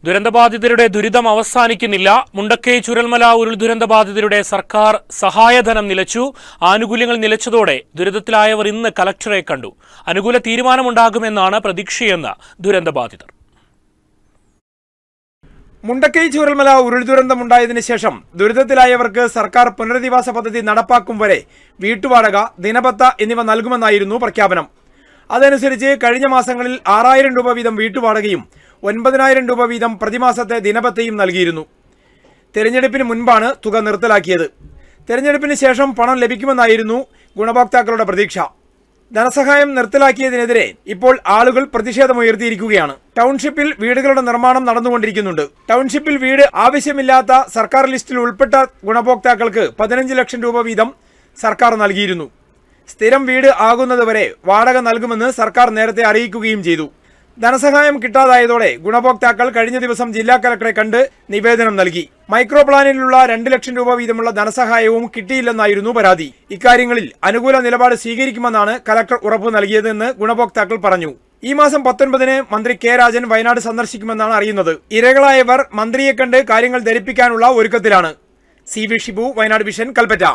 ദുരന്തബാധിതരുടെ ദുരിതം അവസാനിക്കുന്നില്ല. മുണ്ടക്കൈ ചുരൽമല ഉരുൾദുരന്തബാധിതരുടെ സർക്കാർ സഹായധനം നിലച്ചു. ആനുകൂല്യങ്ങൾ നിലച്ചതോടെ ദുരിതത്തിലായവർ ഇന്ന് കലക്ടറെ കണ്ടു. അനുകൂല തീരുമാനമുണ്ടാകുമെന്നാണ് പ്രതീക്ഷയെന്ന് ദുരന്തബാധിതർ. മുണ്ടക്കൈ ചുരൽമല ഉരുൾദുരന്തമുണ്ടായതിനു ശേഷം ദുരിതത്തിലായവർക്ക് സർക്കാർ പുനരധിവാസ പദ്ധതി നടപ്പാക്കും വരെ വീട്ടുവാടക, ദിനബത്ത എന്നിവ നൽകുമെന്നായിരുന്നു പ്രഖ്യാപനം. അതനുസരിച്ച് കഴിഞ്ഞ മാസങ്ങളിൽ 6000 രൂപ വീതം വീട്ടുവാടകയും 9000 രൂപ വീതം പ്രതിമാസത്തെ ദിനബത്തയും നൽകിയിരുന്നു. തെരഞ്ഞെടുപ്പിന് മുൻപാണ് തുക നിർത്തലാക്കിയത്. തെരഞ്ഞെടുപ്പിന് ശേഷം പണം ലഭിക്കുമെന്നായിരുന്നു ഗുണഭോക്താക്കളുടെ പ്രതീക്ഷ. ധനസഹായം നിർത്തലാക്കിയതിനെതിരെ ഇപ്പോൾ ആളുകൾ പ്രതിഷേധമുയർത്തിയിരിക്കുകയാണ്. ടൗൺഷിപ്പിൽ വീടുകളുടെ നിർമ്മാണം നടന്നുകൊണ്ടിരിക്കുന്നുണ്ട്. ടൗൺഷിപ്പിൽ വീട് ആവശ്യമില്ലാത്ത സർക്കാർ ലിസ്റ്റിൽ ഉൾപ്പെട്ട ഗുണഭോക്താക്കൾക്ക് 15 ലക്ഷം രൂപ വീതം സർക്കാർ നൽകിയിരുന്നു. സ്ഥിരം വീട് ആകുന്നതുവരെ വാടക നൽകുമെന്ന് സർക്കാർ നേരത്തെ അറിയിക്കുകയും ചെയ്തു. ധനസഹായം കിട്ടാതായതോടെ ഗുണഭോക്താക്കൾ കഴിഞ്ഞ ദിവസം ജില്ലാ കലക്ടറെ കണ്ട് നിവേദനം നൽകി. മൈക്രോ പ്ലാനിലുള്ള 2 ലക്ഷം രൂപ വീതമുള്ള ധനസഹായവും കിട്ടിയില്ലെന്നായിരുന്നു പരാതി. ഇക്കാര്യങ്ങളിൽ അനുകൂല നിലപാട് സ്വീകരിക്കുമെന്നാണ് കലക്ടർ ഉറപ്പു നൽകിയതെന്ന് ഗുണഭോക്താക്കൾ പറഞ്ഞു. ഈ മാസം 19-ന് മന്ത്രി കെ രാജൻ വയനാട് സന്ദർശിക്കുമെന്നാണ് അറിയുന്നത്. ഇരകളായവർ മന്ത്രിയെ കണ്ട് കാര്യങ്ങൾ ധരിപ്പിക്കാനുള്ള ഒരുക്കത്തിലാണ്. CV Shibu, Wayanad vision, Kalpetta.